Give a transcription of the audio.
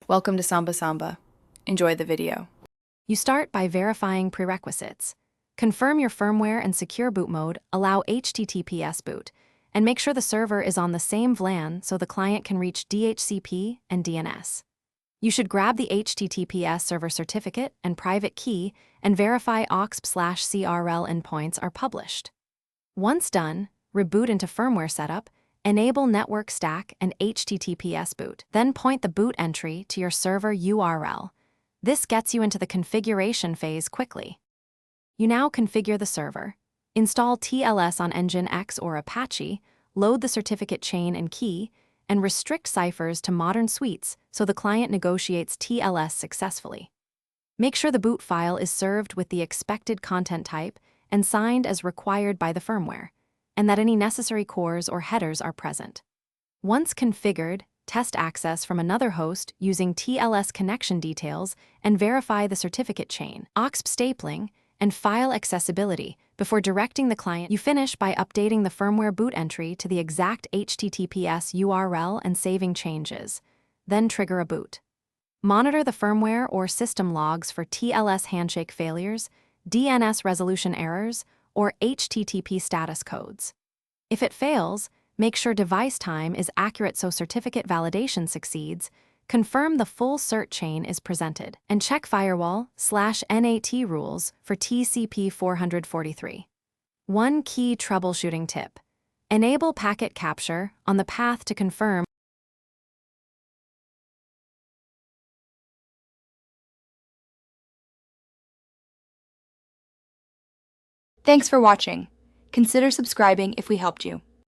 Welcome to Samba Samba. Enjoy the video. You start by verifying prerequisites. Confirm your firmware and secure boot mode, allow HTTPS boot, and make sure the server is on the same VLAN so the client can reach DHCP and DNS. You should grab the HTTPS server certificate and private key and verify OXP/CRL endpoints are published. Once done, reboot into firmware setup, enable network stack and HTTPS boot, then point the boot entry to your server URL. This gets you into the configuration phase quickly. You now configure the server, install TLS on Nginx or Apache, load the certificate chain and key, and restrict ciphers to modern suites so the client negotiates TLS successfully. Make sure the boot file is served with the expected content type and signed as required by the firmware, and that any necessary cores or headers are present. Once configured, test access from another host using TLS connection details and verify the certificate chain, OXP stapling, and file accessibility before directing the client. You finish by updating the firmware boot entry to the exact HTTPS URL and saving changes. Then trigger a boot. Monitor the firmware or system logs for TLS handshake failures, DNS resolution errors, or HTTP status codes. If it fails, make sure device time is accurate so certificate validation succeeds, confirm the full cert chain is presented, and check firewall/NAT rules for TCP 443. One key troubleshooting tip: enable packet capture on the path to confirm. Thanks for watching. Consider subscribing if we helped you.